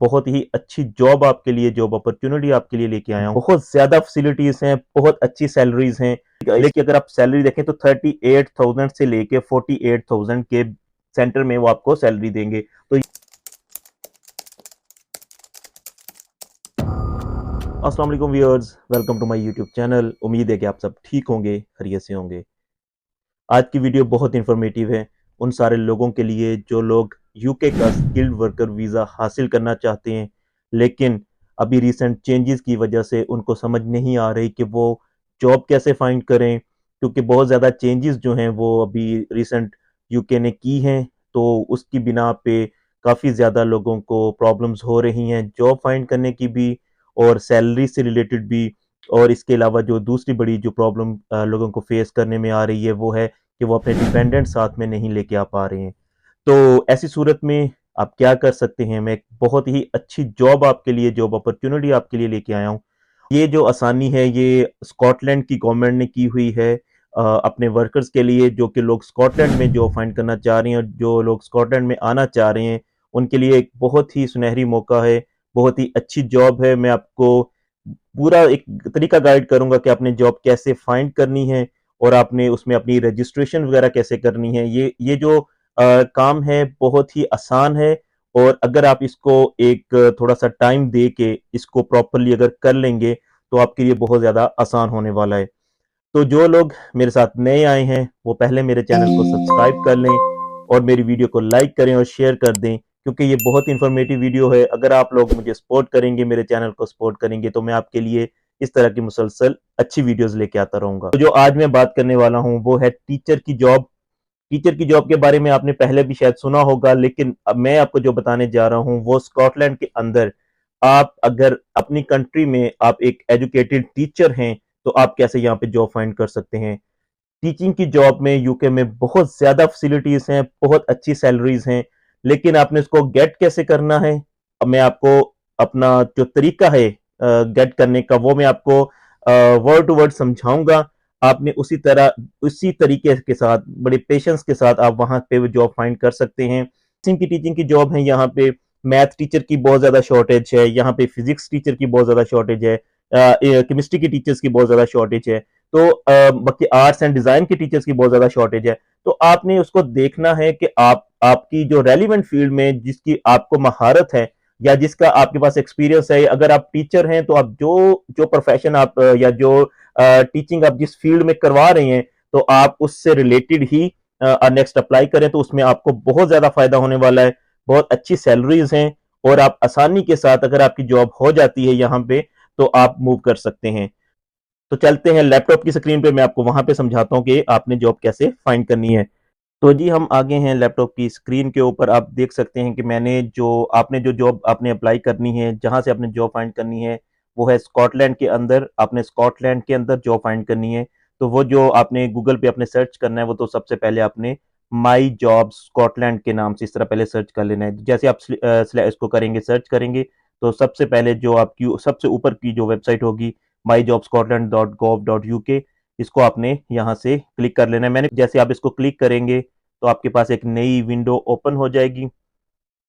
बहुत ही अच्छी जॉब आपके लिए, जॉब अपॉर्चुनिटी आपके लिए लेके आया हूँ। बहुत ज़्यादा फैसिलिटीज़ हैं, बहुत अच्छी सैलरीज़ हैं। इसकी अगर आप सैलरी देखें तो 38,000 से लेके 48,000 के सेंटर में वो आपको सैलरी देंगे। तो अस्सलाम वालेकुम viewers, welcome to my YouTube channel. उम्मीद है कि आप सब ठीक होंगे, खैरियत से होंगे। आज की वीडियो बहुत इन्फॉर्मेटिव है उन सारे लोगों के लिए जो लोग यूके का स्किल्ड वर्कर वीज़ा हासिल करना चाहते हैं, लेकिन अभी रिसेंट चेंजेस की वजह से उनको समझ नहीं आ रही कि वो जॉब कैसे फाइंड करें, क्योंकि बहुत ज़्यादा चेंजेस जो हैं वो अभी रिसेंट यूके ने की हैं। तो उसकी बिना पे काफ़ी ज़्यादा लोगों को प्रॉब्लम्स हो रही हैं जॉब फाइंड करने की भी, और सैलरी से रिलेटेड भी। और इसके अलावा जो दूसरी बड़ी जो प्रॉब्लम लोगों को फेस करने में आ रही है वो है कि वो अपने डिपेंडेंट साथ में नहीं लेके आ पा रहे हैं। तो ऐसी सूरत में आप क्या कर सकते हैं? मैं एक बहुत ही अच्छी जॉब आपके लिए, जॉब अपॉर्चुनिटी आपके लिए लेके आया हूँ। ये जो आसानी है ये स्कॉटलैंड की गवर्नमेंट ने की हुई है अपने वर्कर्स के लिए, जो कि लोग स्कॉटलैंड में जॉब फाइंड करना चाह रहे हैं और जो लोग स्कॉटलैंड में आना चाह रहे हैं उनके लिए एक बहुत ही सुनहरी मौका है, बहुत ही अच्छी जॉब है। मैं आपको पूरा एक तरीका गाइड करूंगा कि आपने जॉब कैसे फाइंड करनी है और आपने उसमें अपनी रजिस्ट्रेशन वगैरह कैसे करनी है। ये जो काम है बहुत ही आसान है, और अगर आप इसको एक थोड़ा सा टाइम दे के इसको प्रॉपरली अगर कर लेंगे तो आपके लिए बहुत ज़्यादा आसान होने वाला है। तो जो लोग मेरे साथ नए आए हैं वो पहले मेरे चैनल को सब्सक्राइब कर लें और मेरी वीडियो को लाइक करें और शेयर कर दें, क्योंकि ये बहुत इन्फॉर्मेटिव वीडियो है। अगर आप लोग मुझे सपोर्ट करेंगे, मेरे चैनल को सपोर्ट करेंगे, तो मैं आपके लिए इस तरह की मुसलसल अच्छी वीडियोस लेके आता रहूंगा। तो जो आज मैं बात करने वाला हूँ वो है टीचर की जॉब। टीचर की जॉब के बारे में आपने पहले भी शायद सुना होगा, लेकिन अब मैं आपको जो बताने जा रहा हूँ वो स्कॉटलैंड के अंदर आप अगर अपनी कंट्री में आप एक एजुकेटेड टीचर हैं तो आप कैसे यहाँ पे जॉब फाइंड कर सकते हैं। टीचिंग की जॉब में यूके में बहुत ज़्यादा फैसिलिटीज़ हैं, बहुत अच्छी सैलरीज़ हैं, लेकिन आपने इसको गेट कैसे करना है, अब मैं आपको अपना जो तरीका है गेट करने का वो मैं आपको वर्ड टू वर्ड समझाऊंगा। आपने उसी तरह उसी तरीके के साथ बड़े पेशेंस के साथ आप वहाँ पे जॉब फाइंड कर सकते हैं। टीचिंग की जॉब है यहाँ पे। मैथ टीचर की बहुत ज़्यादा शॉर्टेज है यहाँ पे, फिजिक्स टीचर की बहुत ज़्यादा शॉर्टेज है, केमिस्ट्री की टीचर्स की बहुत ज़्यादा शॉर्टेज है। तो बाकी आर्ट्स एंड डिजाइन के टीचर्स की बहुत ज्यादा शॉर्टेज है। तो आपने उसको देखना है कि आप आपकी जो रेलिवेंट फील्ड में जिसकी आपको महारत है या जिसका आपके पास एक्सपीरियंस है, अगर आप टीचर हैं तो आप जो जो प्रोफेशन आप या जो टीचिंग आप जिस फील्ड में करवा रहे हैं तो आप उससे रिलेटेड ही नेक्स्ट अप्लाई करें, तो उसमें आपको बहुत ज्यादा फायदा होने वाला है। बहुत अच्छी सैलरीज हैं और आप आसानी के साथ अगर आपकी जॉब हो जाती है यहाँ पे तो आप मूव कर सकते हैं। तो चलते हैं लैपटॉप की स्क्रीन पे, मैं आपको वहां पे समझाता हूँ कि आपने जॉब कैसे फाइंड करनी है। तो जी हम आगे हैं लैपटॉप की स्क्रीन के ऊपर। आप देख सकते हैं कि मैंने जो आपने जो जॉब आपने अप्लाई करनी है, जहां से आपने जॉब फाइंड करनी है वो है स्कॉटलैंड के अंदर। आपने स्कॉटलैंड के अंदर जॉब फाइंड करनी है तो वो जो आपने गूगल पे अपने सर्च करना है वो तो सबसे पहले आपने माई जॉब स्कॉटलैंड के नाम से इस तरह पहले सर्च कर लेना है। जैसे आप इसको करेंगे, सर्च करेंगे, तो सबसे पहले जो आपकी सबसे ऊपर की जो वेबसाइट होगी myjobscotland.gov.uk, इसको आपने यहाँ से क्लिक कर लेना है। मैंने जैसे आप इसको क्लिक करेंगे तो आपके पास एक नई विंडो ओपन हो जाएगी।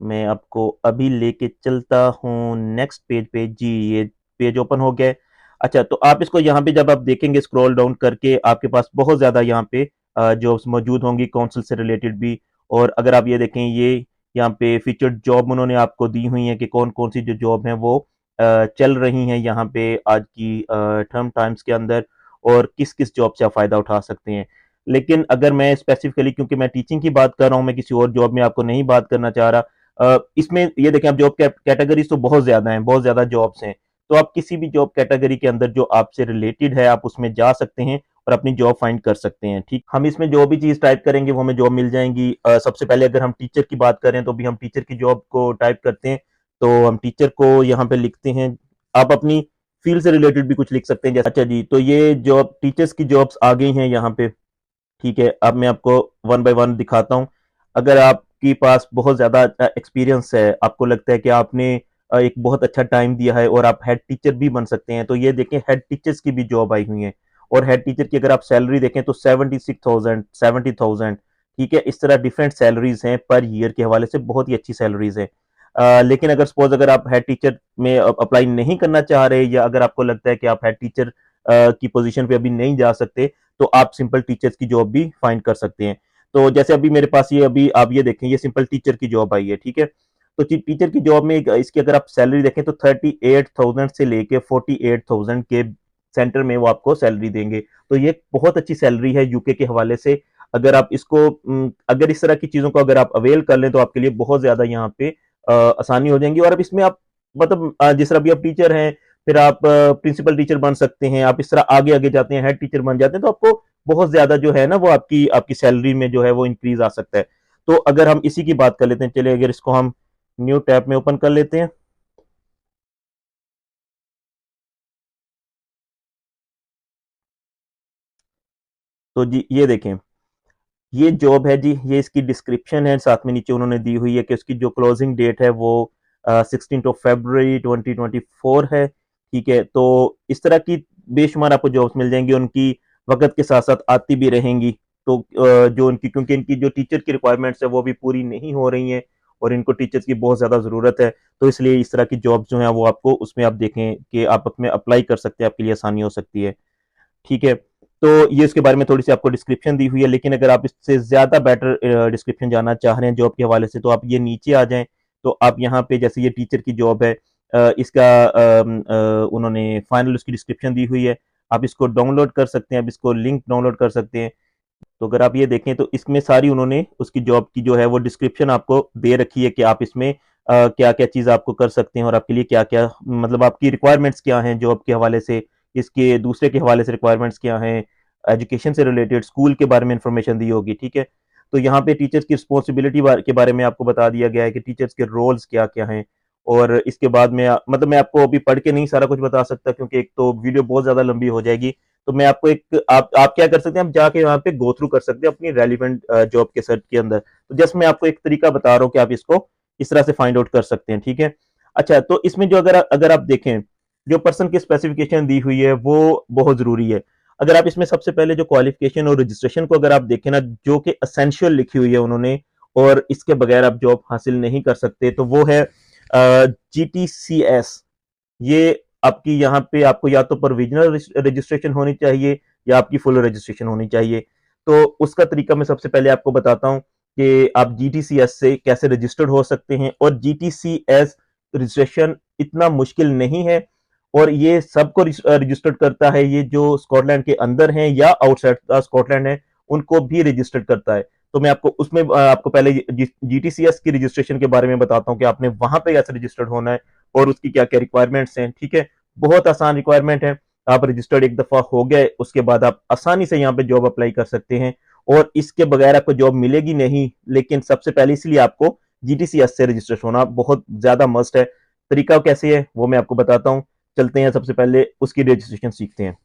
मैं आपको अभी लेके चलता हूँ नेक्स्ट पेज पे। जी ये पेज ओपन हो गया है। अच्छा, तो आप इसको यहाँ पे जब आप देखेंगे स्क्रॉल डाउन करके आपके पास बहुत ज़्यादा यहाँ पे जॉब्स मौजूद होंगी काउंसिल से रिलेटेड भी। और अगर आप ये देखें, ये यहाँ पे फीचर्ड जॉब उन्होंने आपको दी हुई है कि कौन कौन सी जो जॉब हैं वो चल रही हैं यहाँ पे आज की टर्म टाइम्स के अंदर, और किस किस जॉब से आप फ़ायदा उठा सकते हैं। लेकिन अगर मैं स्पेसिफिकली, क्योंकि मैं टीचिंग की बात कर रहा हूँ, मैं किसी और जॉब में आपको नहीं बात करना चाह रहा। इसमें ये देखें, आप जॉब कैटेगरीज तो बहुत ज्यादा हैं, बहुत ज्यादा जॉब्स हैं। तो आप किसी भी जॉब कैटेगरी के अंदर जो आपसे रिलेटेड है आप उसमें जा सकते हैं और अपनी जॉब फाइंड कर सकते हैं। ठीक, हम इसमें जो भी चीज टाइप करेंगे वो हमें जॉब मिल जाएंगी। सबसे पहले अगर हम टीचर की बात करें तो भी हम टीचर की जॉब को टाइप करते हैं, तो हम टीचर को यहाँ पे लिखते हैं। आप अपनी फील्ड से रिलेटेड भी कुछ लिख सकते हैं जैसे। अच्छा जी, तो ये जॉब टीचर्स की जॉब्स आ गई हैं यहाँ पे। ठीक है, अब मैं आपको वन बाय वन दिखाता हूँ। अगर आपके पास बहुत ज़्यादा एक्सपीरियंस है, आपको लगता है कि आपने एक बहुत अच्छा टाइम दिया है और आप हेड टीचर भी बन सकते हैं, तो ये देखें हेड टीचर्स की भी जॉब आई हुई है। और हेड टीचर की अगर आप सैलरी देखें तो 76,000, 70,000। ठीक है, इस तरह डिफरेंट सैलरीज हैं पर ईयर के हवाले से, बहुत ही अच्छी सैलरीज है। लेकिन अगर सपोज अगर आप हेड टीचर में अप्लाई नहीं करना चाह रहे, या अगर आपको लगता है कि आप हेड टीचर की पोजीशन पे अभी नहीं जा सकते, तो आप सिंपल टीचर्स की जॉब भी फाइंड कर सकते हैं। तो जैसे अभी मेरे पास ये अभी आप ये देखें, ये सिंपल टीचर की जॉब आई है, ठीक है। तो टीचर की जॉब में इसकी अगर आप सैलरी देखें तो 38,000 से लेके 48,000 के सेंटर में वो आपको सैलरी देंगे। तो ये बहुत अच्छी सैलरी है यूके के हवाले से। अगर आप इसको अगर इस तरह की चीजों को अगर आप अवेल कर लें, तो आपके लिए बहुत ज्यादा यहाँ पे आसानी हो जाएंगी। और अब इसमें आप मतलब जिस तरह भी आप टीचर हैं, फिर आप प्रिंसिपल टीचर बन सकते हैं, आप इस तरह आगे आगे जाते हैं, हेड टीचर बन जाते हैं, तो आपको बहुत ज्यादा जो है ना वो आपकी आपकी सैलरी में जो है वो इंक्रीज आ सकता है। तो अगर हम इसी की बात कर लेते हैं, चलिए अगर इसको हम न्यू टैब में ओपन कर लेते हैं। तो जी ये देखें, ये जॉब है जी, ये इसकी डिस्क्रिप्शन है, साथ में नीचे उन्होंने दी हुई है कि उसकी जो क्लोजिंग डेट है वो 16 फरवरी 2024 है, ठीक है। तो इस तरह की बेशुमार आपको जॉब्स मिल जाएंगी, उनकी वक्त के साथ साथ आती भी रहेंगी। तो जो उनकी, क्योंकि इनकी जो टीचर की रिक्वायरमेंट्स है वो भी पूरी नहीं हो रही हैं, और इनको टीचर्स की बहुत ज़्यादा ज़रूरत है। तो इसलिए इस तरह की जॉब्स जो हैं वो आपको उसमें आप देखें कि आप उसमें अप्लाई कर सकते हैं, आपके लिए आसानी हो सकती है, ठीक है। तो ये इसके बारे में थोड़ी सी आपको डिस्क्रिप्शन दी हुई है, लेकिन अगर आप इससे ज़्यादा बेटर डिस्क्रिप्शन जानना चाह रहे हैं जॉब के हवाले से, तो आप ये नीचे आ जाएं। तो आप यहाँ पे जैसे ये टीचर की जॉब है, इसका उन्होंने फाइनल उसकी डिस्क्रिप्शन दी हुई है, आप इसको डाउनलोड कर सकते हैं, आप इसको लिंक डाउनलोड कर सकते हैं। तो अगर आप ये देखें तो इसमें सारी उन्होंने उसकी जॉब की जो है वो डिस्क्रिप्शन आपको दे रखी है कि आप इसमें क्या क्या चीज़ आपको कर सकते हैं, और आपके लिए क्या क्या मतलब आपकी रिक्वायरमेंट्स क्या हैं जॉब के हवाले से, इसके दूसरे के हवाले से रिक्वायरमेंट्स क्या हैं, एजुकेशन से रिलेटेड स्कूल के बारे में इंफॉर्मेशन दी होगी, ठीक है। तो यहाँ पे टीचर्स की रिस्पॉन्सिबिलिटी के बारे में आपको बता दिया गया है कि टीचर्स के रोल्स क्या क्या हैं। और इसके बाद में मतलब मैं आपको अभी पढ़ के नहीं सारा कुछ बता सकता, क्योंकि एक तो वीडियो बहुत ज़्यादा लंबी हो जाएगी। तो मैं आपको एक आप क्या कर सकते हैं, आप जाके वहाँ पे गो थ्रू कर सकते हैं अपनी रेलिवेंट जॉब के सर्च के अंदर। तो जस्ट मैं आपको एक तरीका बता रहा हूँ कि आप इसको इस तरह से फाइंड आउट कर सकते हैं, ठीक है। अच्छा, तो इसमें जो अगर अगर आप देखें, जो पर्सन की स्पेसिफिकेशन दी हुई है वो बहुत जरूरी है। अगर आप इसमें सबसे पहले जो क्वालिफिकेशन और रजिस्ट्रेशन को अगर आप देखें ना, जो कि असेंशियल लिखी हुई है उन्होंने, और इसके बगैर आप जॉब हासिल नहीं कर सकते, तो वो है GTCS। ये आपकी यहाँ पे आपको या तो प्रोविजनल रजिस्ट्रेशन होनी चाहिए, या आपकी फुल रजिस्ट्रेशन होनी चाहिए। तो उसका तरीका मैं सबसे पहले आपको बताता हूँ कि आप GTCS से कैसे रजिस्टर्ड हो सकते हैं। और GTCS रजिस्ट्रेशन इतना मुश्किल नहीं है, और ये सबको रजिस्टर्ड करता है, ये जो स्कॉटलैंड के अंदर हैं या आउटसाइड स्कॉटलैंड है उनको भी रजिस्टर्ड करता है। तो मैं आपको उसमें आपको पहले GTCS की रजिस्ट्रेशन के बारे में बताता हूँ कि आपने वहां पे कैसे रजिस्टर्ड होना है, और उसकी क्या क्या रिक्वायरमेंट्स हैं, ठीक है। बहुत आसान रिक्वायरमेंट है। आप रजिस्टर्ड एक दफा हो गए, उसके बाद आप आसानी से यहाँ पे जॉब अप्लाई कर सकते हैं, और इसके बगैर आपको जॉब मिलेगी नहीं। लेकिन सबसे पहले इसलिए आपको GTCS से रजिस्टर होना बहुत ज्यादा मस्ट है। तरीका कैसे है वो मैं आपको बताता हूँ। चलते हैं, सबसे पहले उसकी रजिस्ट्रेशन सीखते हैं।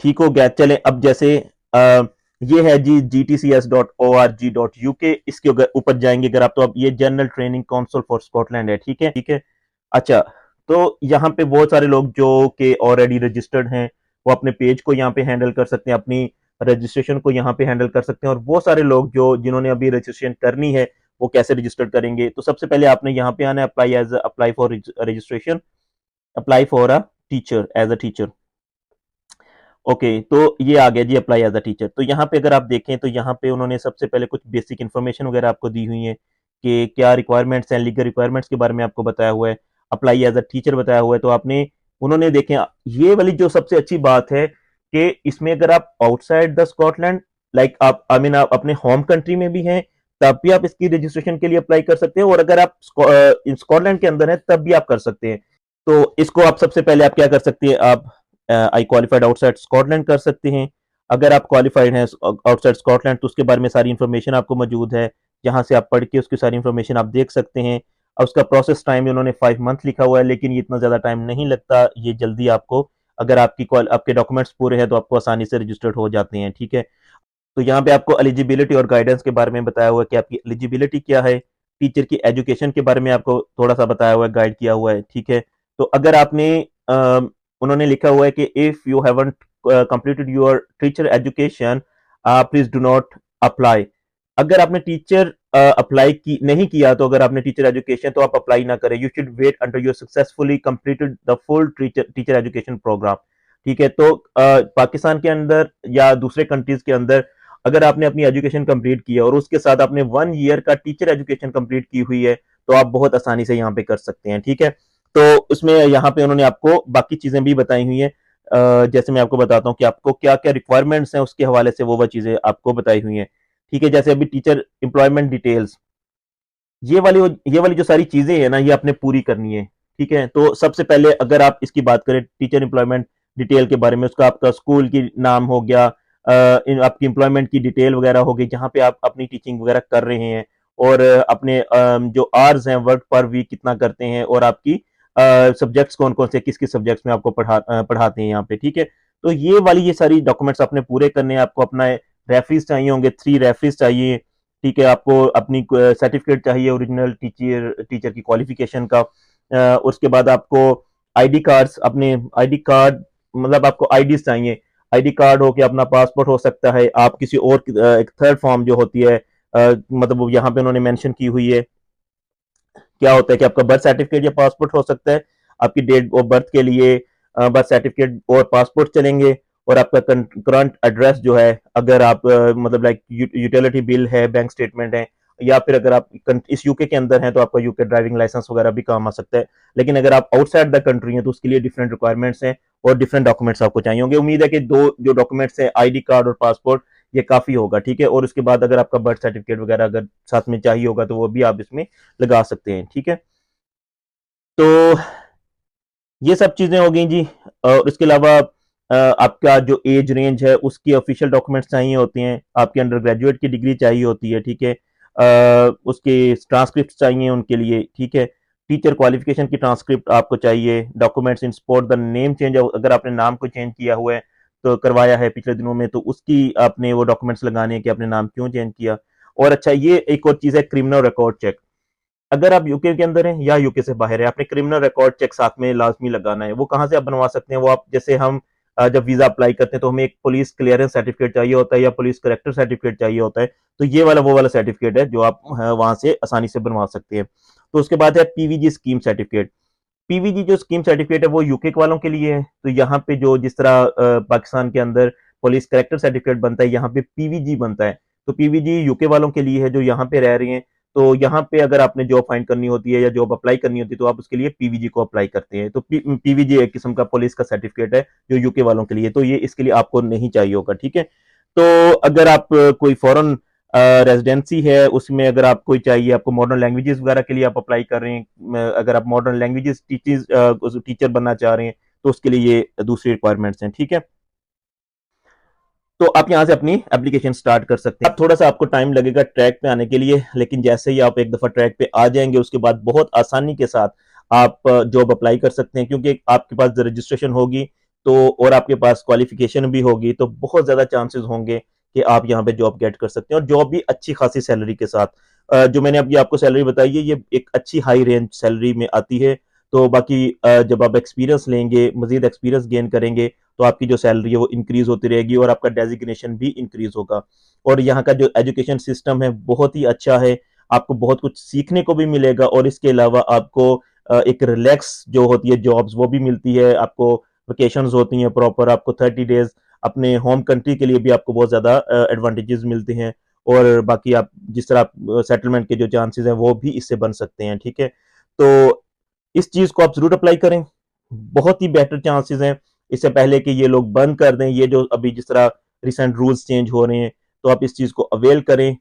ठीक हो गया, चलें अब जैसे आ, ये है जी GTCS.org.uk, इसके ऊपर जाएंगे अगर आप, तो अब ये general training council for Scotland है, ठीक है, ठीक है। अच्छा, तो यहाँ पे बहुत सारे लोग जो कि ऑलरेडी रजिस्टर्ड हैं, वो अपने पेज को यहाँ पे हैंडल कर सकते हैं, अपनी रजिस्ट्रेशन को यहाँ पे हैंडल कर सकते हैं। और वो सारे लोग जो जिन्होंने अभी रजिस्ट्रेशन करनी है, वो कैसे रजिस्टर करेंगे। तो सबसे पहले आपने यहाँ पे आना है, apply for registration, apply for a teacher as a teacher. Okay, तो ये आ गया जी, अप्लाई एज अ टीचर। तो यहाँ पे अगर आप देखें तो यहाँ पे उन्होंने सबसे पहले कुछ बेसिक इन्फॉर्मेशन वगैरह आपको दी हुई है कि क्या रिक्वायरमेंट्स हैं, लीगल रिक्वायरमेंट्स के बारे में आपको बताया हुआ है, अप्लाई एज अ टीचर बताया हुआ है। तो आपने उन्होंने देखें, ये वाली जो सबसे अच्छी बात है कि इसमें अगर आप आउटसाइड द स्कॉटलैंड, लाइक आप आई मीन आप अपने होम कंट्री में भी हैं, तब भी आप इसकी रजिस्ट्रेशन के लिए अप्लाई कर सकते हैं, और अगर आप स्कॉटलैंड के अंदर हैं तब भी आप कर सकते हैं। तो इसको आप सबसे पहले आप क्या कर सकते हैं, आप आई क्वालिफाइड आउटसाइड स्कॉटलैंड कर सकते हैं। अगर आप क्वालिफाइड हैं आउटसाइड स्कॉटलैंड, तो उसके बारे में सारी इन्फॉर्मेशन आपको मौजूद है, जहां से आप पढ़ के उसकी सारी इन्फॉर्मेशन आप देख सकते हैं। और उसका प्रोसेस टाइम उन्होंने 5 मंथ लिखा हुआ है, लेकिन ये इतना ज़्यादा टाइम नहीं लगता, ये जल्दी आपको, अगर आपके डॉक्यूमेंट्स पूरे हैं तो आपको आसानी से रजिस्टर्ड हो जाते हैं, ठीक है। तो यहाँ पे आपको एलिजिबिलिटी और गाइडेंस के बारे में बताया हुआ है कि आपकी एलिजिबिलिटी क्या है। टीचर की एजुकेशन के बारे में आपको थोड़ा सा बताया हुआ है, गाइड किया हुआ है, ठीक है। तो अगर आपने उन्होंने लिखा हुआ है कि if you haven't completed your teacher education, please do not apply. अगर आपने टीचर अप्लाई की नहीं किया, तो अगर आपने टीचर एजुकेशन, तो आप अप्लाई ना करें। You should wait until you successfully completed the full teacher education programme. ठीक है, तो पाकिस्तान के अंदर या दूसरे कंट्रीज के अंदर अगर आपने अपनी एजुकेशन कंप्लीट की है और उसके साथ आपने 1 ईयर का टीचर एजुकेशन कंप्लीट की हुई है, तो आप बहुत आसानी से यहाँ पे कर सकते हैं। ठीक है, तो उसमें यहाँ पे उन्होंने आपको बाकी चीजें भी बताई हुई हैं। जैसे मैं आपको बताता हूँ कि आपको क्या क्या रिक्वायरमेंट्स हैं, उसके हवाले से वो चीजें आपको बताई हुई हैं। ठीक है, जैसे अभी टीचर एम्प्लॉयमेंट डिटेल्स, ये वाली जो सारी चीजें हैं ना, ये आपने पूरी करनी है। ठीक है, तो सबसे पहले अगर आप इसकी बात करें टीचर एम्प्लॉयमेंट डिटेल के बारे में, उसका आपका स्कूल की नाम हो गया, आपकी एम्प्लॉयमेंट की डिटेल वगैरह हो गई, जहाँ पे आप अपनी टीचिंग वगैरह कर रहे हैं, और अपने जो आवर्स हैं वर्क पर वीक कितना करते हैं, और आपकी सब्जेक्ट्स कौन कौन से, किस किस सब्जेक्ट्स में आपको पढ़ाते हैं यहाँ पे। ठीक है, तो ये सारी डॉक्यूमेंट्स आपने पूरे करने हैं। आपको अपना रेफरीज चाहिए होंगे, 3 रेफरीज चाहिए। ठीक है, आपको अपनी सर्टिफिकेट चाहिए ओरिजिनल टीचर की क्वालिफिकेशन का। उसके बाद आपको आईडी कार्ड्स, अपने आईडी कार्ड मतलब आपको आईडीज चाहिए। आईडी कार्ड हो के अपना पासपोर्ट हो सकता है, आप किसी और एक थर्ड फॉर्म जो होती है, मतलब यहाँ पे उन्होंने मेंशन की हुई है, क्या होता है कि आपका बर्थ सर्टिफिकेट या पासपोर्ट हो सकता है। आपकी डेट ऑफ बर्थ के लिए बर्थ सर्टिफिकेट और पासपोर्ट चलेंगे, और आपका करंट एड्रेस जो है, अगर आप मतलब लाइक यूटिलिटी बिल है, बैंक स्टेटमेंट है, या फिर अगर आप इस यूके के अंदर हैं तो आपका यूके ड्राइविंग लाइसेंस वगैरह भी काम आ सकता है। लेकिन अगर आप आउटसाइड द कंट्री हैं तो उसके लिए डिफरेंट रिक्वायरमेंट्स हैं और डिफरेंट डॉक्यूमेंट्स आपको चाहिए होंगे। उम्मीद है कि दो जो डॉक्यूमेंट्स हैं, आईडी कार्ड और पासपोर्ट, ये काफी होगा। ठीक है, और उसके बाद अगर आपका बर्थ सर्टिफिकेट वगैरह अगर साथ में चाहिए होगा तो वो भी आप इसमें लगा सकते हैं। ठीक है, तो ये सब चीजें हो गई जी। और इसके अलावा आपका जो एज रेंज है उसकी ऑफिशियल डॉक्यूमेंट्स चाहिए होते हैं, आपके अंडर ग्रेजुएट की डिग्री चाहिए होती है। ठीक है, उसके ट्रांसक्रिप्ट चाहिए उनके लिए। ठीक है, टीचर क्वालिफिकेशन की ट्रांसक्रिप्ट आपको चाहिए। Documents in support the name change, अगर आपने नाम को चेंज किया हुआ है तो करवाया है पिछले दिनों में, तो उसकी आपने वो डॉक्यूमेंट्स लगाने हैं कि आपने नाम क्यों चेंज किया। और अच्छा, ये एक और चीज है, क्रिमिनल रिकॉर्ड चेक। अगर आप यूके के अंदर हैं या यूके से बाहर है, आपने क्रिमिनल रिकॉर्ड चेक साथ में लाजमी लगाना है। वो कहाँ से आप बनवा सकते हैं? वो आप जैसे हम जब वीजा अप्लाई करते हैं तो हमें एक पुलिस क्लियरेंस सर्टिफिकेट चाहिए होता है या पुलिस करेक्टर सर्टिफिकेट चाहिए होता है। तो ये वाला वो वाला सर्टिफिकेट है जो आप वहां से आसानी से बनवा सकते हैं। तो उसके बाद है पीवीजी स्कीम सर्टिफिकेट। पीवीजी जो स्कीम सर्टिफिकेट है वो यूके वालों के लिए है। तो यहाँ पे जो जिस तरह पाकिस्तान के अंदर पुलिस करेक्टर सर्टिफिकेट बनता है, यहाँ पे पीवीजी बनता है। तो पीवीजी यूके वालों के लिए है जो यहाँ पे रह रहे हैं। तो यहाँ पे अगर आपने जॉब फाइंड करनी होती है या जॉब अप्लाई करनी होती है तो आप उसके लिए पीवीजी को अप्लाई करते हैं। तो पीवीजी एक किस्म का पुलिस का सर्टिफिकेट है जो यूके वालों के लिए, तो ये इसके लिए आपको नहीं चाहिए होगा। ठीक है, तो अगर आप कोई फॉरेन रेजिडेंसी है उसमें अगर आप कोई चाहिए, आपको मॉडर्न लैंग्वेजेस वगैरह के लिए आप अप्लाई कर रहे हैं, अगर आप मॉडर्न लैंग्वेजेस टीचर बनना चाह रहे हैं तो उसके लिए ये दूसरी रिक्वायरमेंट्स हैं। ठीक है, तो आप यहाँ से अपनी एप्लीकेशन स्टार्ट कर सकते हैं। अब थोड़ा सा आपको टाइम लगेगा ट्रैक पे आने के लिए, लेकिन जैसे ही आप एक दफा ट्रैक पे आ जाएंगे उसके बाद बहुत आसानी के साथ आप जॉब अप्लाई कर सकते हैं, क्योंकि आपके पास रजिस्ट्रेशन होगी तो, और आपके पास क्वालिफिकेशन भी होगी, तो बहुत ज्यादा चांसेस होंगे कि आप यहाँ पे जॉब गेट कर सकते हैं, और जॉब भी अच्छी खासी सैलरी के साथ। जो मैंने अभी आपको सैलरी बताई है ये एक अच्छी हाई रेंज सैलरी में आती है। तो बाकी जब आप एक्सपीरियंस लेंगे, मजीद एक्सपीरियंस गेन करेंगे, तो आपकी जो सैलरी है वो इंक्रीज होती रहेगी और आपका डेजिग्नेशन भी इंक्रीज होगा। और यहाँ का जो एजुकेशन सिस्टम है बहुत ही अच्छा है, आपको बहुत कुछ सीखने को भी मिलेगा, और इसके अलावा आपको एक रिलैक्स जो होती है जॉब्स वो भी मिलती है। आपको वेकेशंस होती हैं प्रॉपर, आपको 30 डेज अपने होम कंट्री के लिए भी आपको बहुत ज़्यादा एडवांटेजेस मिलते हैं। और बाकी आप जिस तरह सेटलमेंट के जो चांसेस हैं वो भी इससे बन सकते हैं। ठीक है, तो इस चीज़ को आप ज़रूर अप्लाई करें, बहुत ही बेटर चांसेस हैं। इससे पहले कि ये लोग बंद कर दें, ये जो अभी जिस तरह रिसेंट रूल्स चेंज हो रहे हैं, तो आप इस चीज़ को अवेल करें।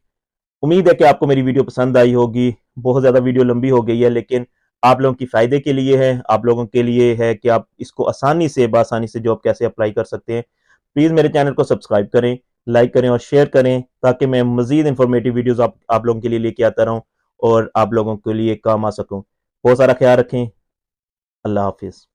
उम्मीद है कि आपको मेरी वीडियो पसंद आई होगी। बहुत ज़्यादा वीडियो लंबी हो गई है, लेकिन आप लोगों की फ़ायदे के लिए है, आप लोगों के लिए है कि आप इसको आसानी से बआसानी से जॉब कैसे अप्लाई कर सकते हैं। प्लीज़ मेरे चैनल को सब्सक्राइब करें, लाइक करें और शेयर करें, ताकि मैं मज़ीद इंफॉर्मेटिव वीडियोज़ आप लोगों के लिए लेके आता रहूँ और आप लोगों के लिए काम आ सकूँ। बहुत सारा ख्याल रखें। अल्लाह हाफिज़।